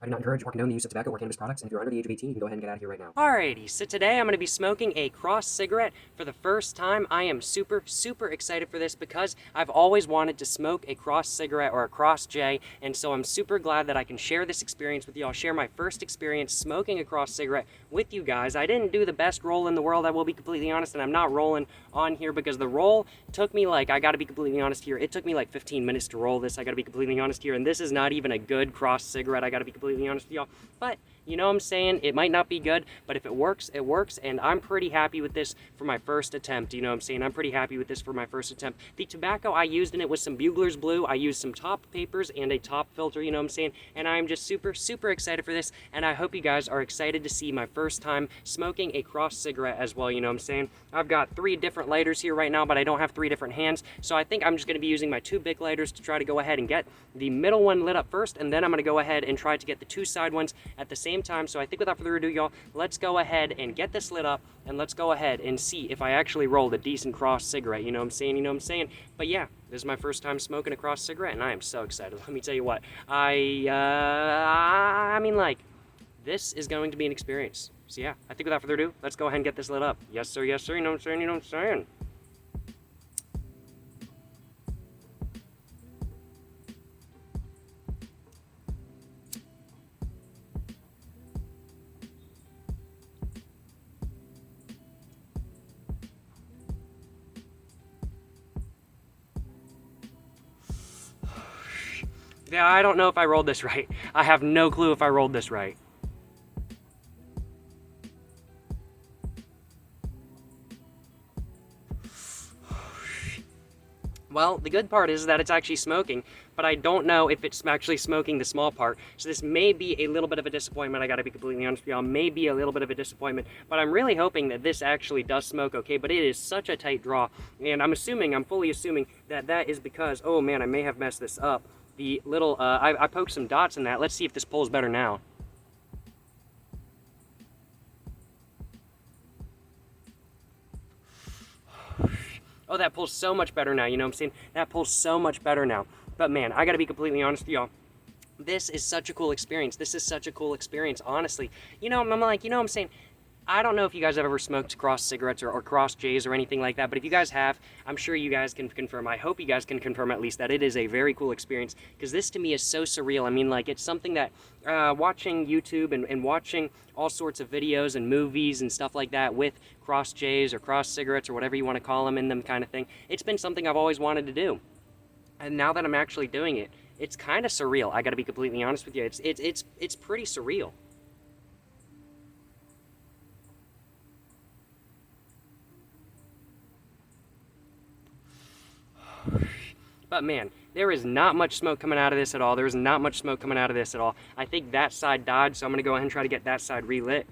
I do not encourage or condone the use of tobacco or cannabis products, and if you're under the age of 18, you can go ahead and get out of here right now. Alrighty, so today I'm going to be smoking a cross cigarette for the first time. I am super excited for this because I've always wanted to smoke a cross cigarette or a cross J, and so I'm super glad that I can share this experience with you. I'll share my first experience smoking a cross cigarette with you guys. I didn't do the best roll in the world, I will be completely honest, and I'm not rolling on here because the roll took me I gotta be completely honest here, it took me like 15 minutes to roll this, I gotta be completely honest here, and this is not even a good cross cigarette, I gotta be completely honest with y'all. But you know what I'm saying? It might not be good, but if it works, and I'm pretty happy with this for my first attempt, you know what I'm saying? I'm pretty happy with this for my first attempt. The tobacco I used in it was some Bugler's Blue. I used some top papers and a top filter, you know what I'm saying? And I'm just super excited for this, and I hope you guys are excited to see my first time smoking a cross cigarette as well, you know what I'm saying? I've got 3 different lighters here right now, but I don't have 3 different hands, so I think I'm just going to be using my 2 big lighters to try to go ahead and get the middle one lit up first, and then I'm going to go ahead and try to get the 2 side ones at the same time. So I think without further ado, y'all, let's go ahead and get this lit up, and let's go ahead and see if I actually rolled a decent cross cigarette, you know what I'm saying, But yeah, this is my first time smoking a cross cigarette, and I am so excited. Let me tell you what, I mean, like, this is going to be an experience. So yeah, I think without further ado, let's go ahead and get this lit up. Yes sir, you know what I'm saying. Yeah, I don't know if I rolled this right. I have no clue if I rolled this right. Well, the good part is that it's actually smoking, but I don't know if it's actually smoking the small part. So this may be a little bit of a disappointment. I gotta be completely honest with y'all. May be a little bit of a disappointment, but I'm really hoping that this actually does smoke okay, but it is such a tight draw. And I'm fully assuming that that is because, oh man, I may have messed this up. The little, I poked some dots in that. Let's see if this pulls better now. Oh, that pulls so much better now, you know what I'm saying? That pulls so much better now. But man, I gotta be completely honest with y'all. This is such a cool experience. This is such a cool experience, honestly. You know, I'm like, you know what I'm saying? I don't know if you guys have ever smoked cross cigarettes or cross J's or anything like that, but if you guys have, I'm sure you guys can confirm. I hope you guys can confirm at least that it is a very cool experience, because this to me is so surreal. I mean, like, it's something that watching YouTube and watching all sorts of videos and movies and stuff like that with cross J's or cross cigarettes or whatever you want to call them in them kind of thing, it's been something I've always wanted to do. And now that I'm actually doing it, it's kind of surreal. I got to be completely honest with you. It's pretty surreal. But man, there is not much smoke coming out of this at all. There is not much smoke coming out of this at all. I think that side died, so I'm going to go ahead and try to get that side relit.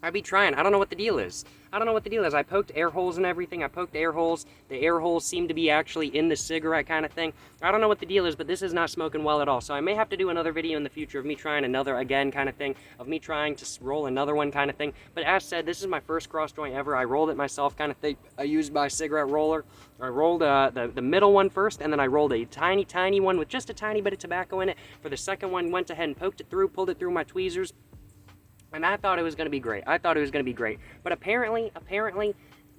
I be trying. I don't know what the deal is. I poked air holes and everything. I poked air holes. The air holes seem to be actually in the cigarette kind of thing. I don't know what the deal is, but this is not smoking well at all. So I may have to do another video in the future of me trying another again kind of thing, of me trying to roll another one kind of thing. But as said, this is my first cross joint ever. I rolled it myself kind of thing. I used my cigarette roller. I rolled the middle one first, and then I rolled a tiny one with just a tiny bit of tobacco in it. For the second one, went ahead and poked it through, pulled it through my tweezers. And I thought it was going to be great. But apparently,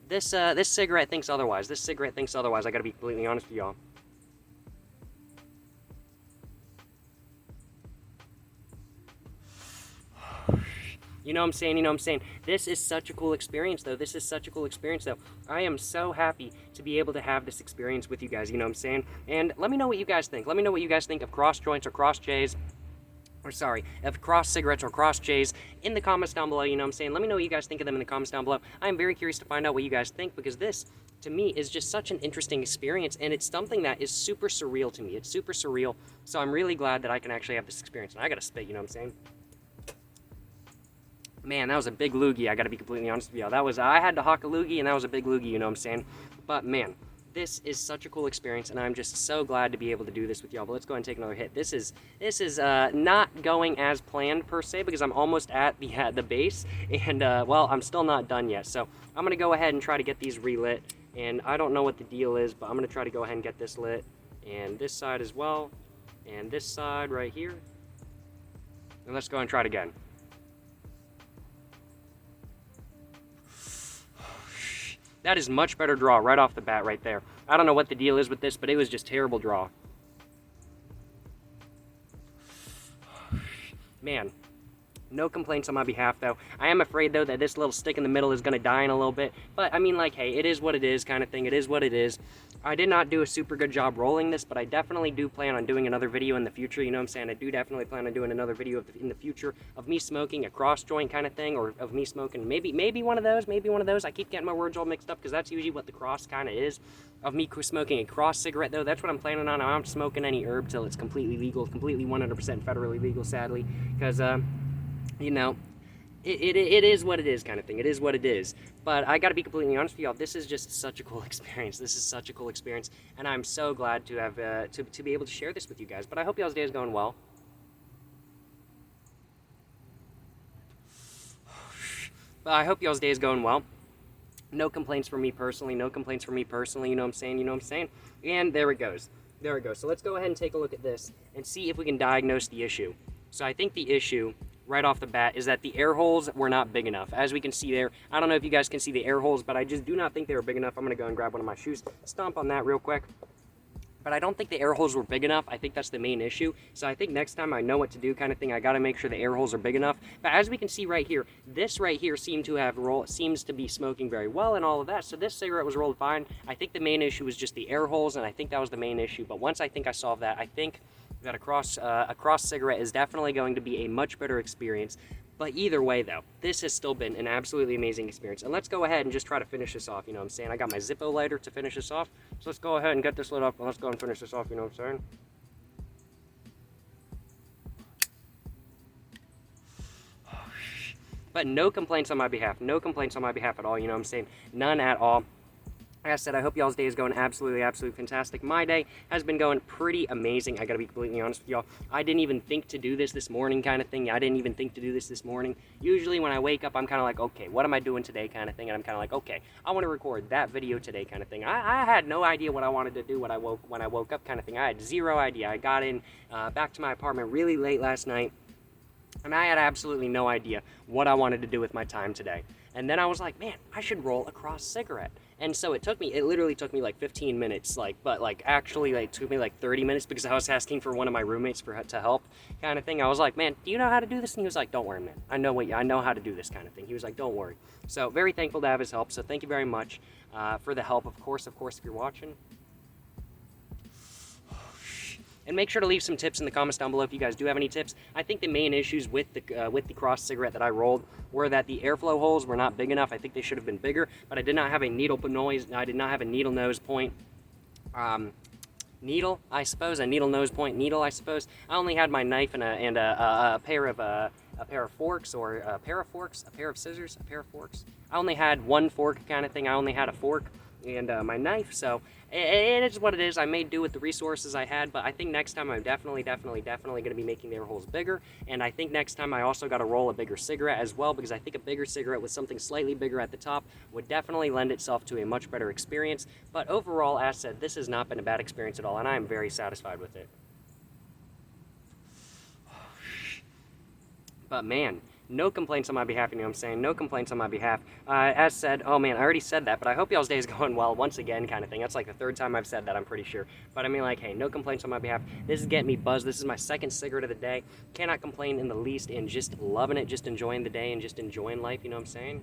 this cigarette thinks otherwise. I got to be completely honest with y'all. You know what I'm saying? This is such a cool experience, though. I am so happy to be able to have this experience with you guys, you know what I'm saying? And let me know what you guys think. Let me know what you guys think of cross joints or cross J's. Of cross cigarettes or cross J's in the comments down below, you know what I'm saying? Let me know what you guys think of them in the comments down below. I am very curious to find out what you guys think, because this, to me, is just such an interesting experience, and it's something that is super surreal to me. It's super surreal, so I'm really glad that I can actually have this experience. And I gotta spit, you know what I'm saying? Man, that was a big loogie, I gotta be completely honest with y'all. I had to hawk a loogie, and that was a big loogie, you know what I'm saying? But man, This is such a cool experience, and I'm just so glad to be able to do this with y'all. But let's go ahead and take another hit. This is not going as planned per se, because I'm almost at the base, and well, I'm still not done yet. So I'm gonna go ahead and try to get these relit. And I don't know what the deal is, but I'm gonna try to go ahead and get this lit, and this side as well, and this side right here. And let's go and try it again. That is much better draw right off the bat right there. I don't know what the deal is with this, but it was just terrible draw. Man, no complaints on my behalf, though. I am afraid, though, that this little stick in the middle is going to die in a little bit. But, I mean, like, hey, it is what it is kind of thing. It is what it is. I did not do a super good job rolling this, but I definitely do plan on doing another video in the future. You know what I'm saying? I do definitely plan on doing another video in the future of me smoking a cross joint kind of thing, or of me smoking maybe one of those, I keep getting my words all mixed up, because that's usually what the cross kind of is. Of me smoking a cross cigarette, though, that's what I'm planning on. I'm not smoking any herb till it's completely legal, completely 100% federally legal, sadly, because, you know, it is what it is kind of thing. It is what it is. But I got to be completely honest with y'all. This is just such a cool experience. This is such a cool experience. And I'm so glad to have, to be able to share this with you guys. But I hope y'all's day is going well. No complaints from me personally. No complaints from me personally. You know what I'm saying? You know what I'm saying? And there it goes. There it goes. So let's go ahead and take a look at this and see if we can diagnose the issue. So I think the issue right off the bat is that the air holes were not big enough. As we can see there, I don't know if you guys can see the air holes, but I just do not think they were big enough. I'm going to go and grab one of my shoes, stomp on that real quick. But I don't think the air holes were big enough. I think that's the main issue. So I think next time I know what to do kind of thing, I got to make sure the air holes are big enough. But as we can see right here, this right here seems to be smoking very well and all of that. So this cigarette was rolled fine. I think the main issue was just the air holes, and I think that was the main issue. But once I think I solved that, I think that a cross cigarette is definitely going to be a much better experience. But either way, though, this has still been an absolutely amazing experience. And let's go ahead and just try to finish this off, you know what I'm saying? I got my Zippo lighter to finish this off. So let's go ahead and get this lit up, and let's go and finish this off, you know what I'm saying? But no complaints on my behalf. No complaints on my behalf at all, you know what I'm saying? None at all. Like I said, I hope y'all's day is going absolutely fantastic. My day has been going pretty amazing. I gotta be completely honest with y'all. I didn't even think to do this morning kind of thing. I didn't even think to do this morning. Usually when I wake up, I'm kind of like, okay, what am I doing today kind of thing? And I'm kind of like, okay, I want to record that video today kind of thing. I had no idea what I wanted to do when I woke up kind of thing. I had zero idea. I got in back to my apartment really late last night, and I had absolutely no idea what I wanted to do with my time today. And then I was like, man, I should roll a cross cigarette. And so it literally took me like 15 minutes, but actually it took me like 30 minutes, because I was asking for one of my roommates to help kind of thing. I was like, man, do you know how to do this? And he was like, don't worry, man. I know how to do this kind of thing. He was like, don't worry. So very thankful to have his help. So thank you very much for the help, of course, if you're watching. And make sure to leave some tips in the comments down below if you guys do have any tips. I think the main issues with the cross cigarette that I rolled were that the airflow holes were not big enough. I think they should have been bigger, but I did not have a needle nose point needle, I suppose. A needle nose point needle, I suppose. I only had my knife and a pair of forks, or a pair of scissors, a pair of forks. I only had one fork kind of thing. I only had a fork and my knife, so it is what it is. I may do with the resources I had, but I think next time I'm definitely going to be making the air holes bigger. And I think next time I also got to roll a bigger cigarette as well, because I think a bigger cigarette with something slightly bigger at the top would definitely lend itself to a much better experience. But overall, as said, this has not been a bad experience at all, and I am very satisfied with it. But man, no complaints on my behalf, you know what I'm saying? No complaints on my behalf. As said, oh man, I already said that, but I hope y'all's day is going well once again kind of thing. That's like the third time I've said that, I'm pretty sure. But I mean, like, hey, no complaints on my behalf. This is getting me buzzed. This is my second cigarette of the day. Cannot complain in the least, and just loving it, just enjoying the day, and just enjoying life, you know what I'm saying?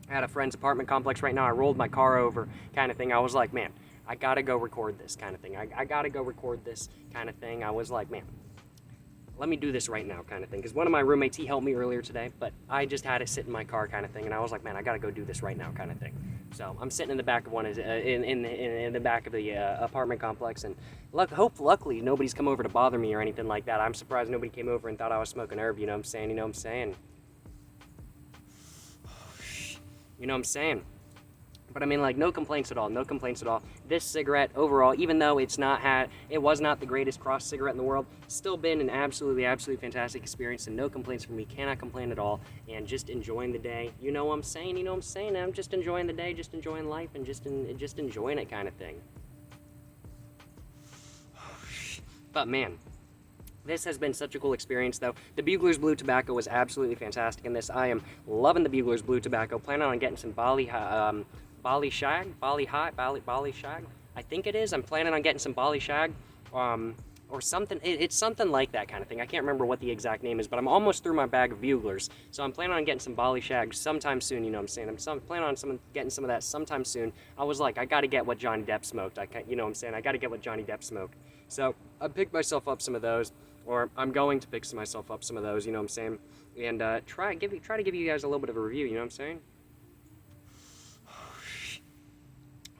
At a friend's apartment complex right now. I rolled my car over kind of thing. I was like, man, I gotta go record this kind of thing. I gotta go record this kind of thing. I was like, man, let me do this right now kind of thing. Because one of my roommates, he helped me earlier today, but I just had it sit in my car kind of thing. And I was like, man, I gotta go do this right now kind of thing. So I'm sitting in the back of in the back of the apartment complex, and luckily nobody's come over to bother me or anything like that. I'm surprised nobody came over and thought I was smoking herb, you know what I'm saying? You know what I'm saying? You know what I'm saying? But I mean, like, no complaints at all. No complaints at all. This cigarette overall, even though it was not the greatest cross cigarette in the world, still been an absolutely, absolutely fantastic experience, and no complaints from me. Cannot complain at all. And just enjoying the day. You know what I'm saying? You know what I'm saying? I'm just enjoying the day, just enjoying life, and just enjoying it, kind of thing. But man, this has been such a cool experience, though. The Bugler's Blue Tobacco was absolutely fantastic in this. I am loving the Bugler's Blue Tobacco. Planning on getting some Bali Shag. I think it is. I'm planning on getting some Bali Shag, or something. It's something like that kind of thing. I can't remember what the exact name is, but I'm almost through my bag of Buglers, so I'm planning on getting some Bali Shag sometime soon. You know what I'm saying? I'm planning on getting some of that sometime soon. I was like, I got to get what Johnny Depp smoked. You know what I'm saying? I got to get what Johnny Depp smoked. So I picked myself up some of those, or I'm going to pick myself up some of those. You know what I'm saying? And try to give you guys a little bit of a review. You know what I'm saying?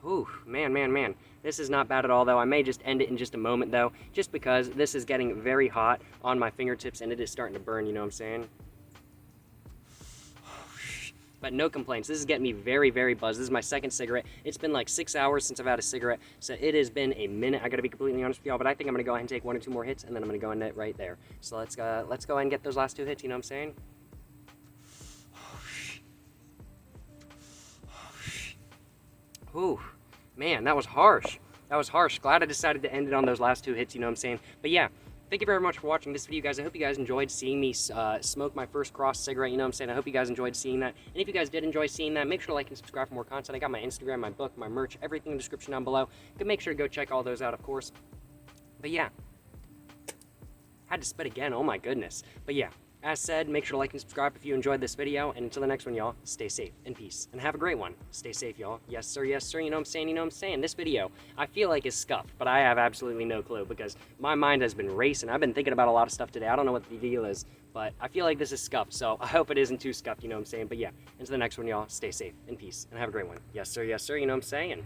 Ooh, man. This is not bad at all, though. I may just end it in just a moment, though, just because this is getting very hot on my fingertips, and it is starting to burn, you know what I'm saying? But no complaints. This is getting me very, very buzzed. This is my second cigarette. It's been like 6 hours since I've had a cigarette, so it has been a minute. I gotta be completely honest with y'all, but I think I'm gonna go ahead and take 1 or 2 more hits, and then I'm gonna go in it right there. So let's go ahead and get those last 2 hits, you know what I'm saying? Ooh, man, that was harsh. That was harsh. Glad I decided to end it on those last 2 hits, you know what I'm saying? But yeah, thank you very much for watching this video, guys. I hope you guys enjoyed seeing me smoke my first cross cigarette, you know what I'm saying? I hope you guys enjoyed seeing that. And if you guys did enjoy seeing that, make sure to like and subscribe for more content. I got my Instagram, my book, my merch, everything in the description down below. You can make sure to go check all those out, of course. But yeah, had to spit again, oh my goodness. But yeah, as said, make sure to like and subscribe if you enjoyed this video, and until the next one, y'all, stay safe and peace, and have a great one. Stay safe, y'all. Yes, sir, you know what I'm saying, you know what I'm saying? This video, I feel like is scuffed, but I have absolutely no clue, because my mind has been racing. I've been thinking about a lot of stuff today. I don't know what the deal is, but I feel like this is scuffed, so I hope it isn't too scuffed, you know what I'm saying? But yeah, until the next one, y'all, stay safe and peace, and have a great one. Yes, sir, you know what I'm saying?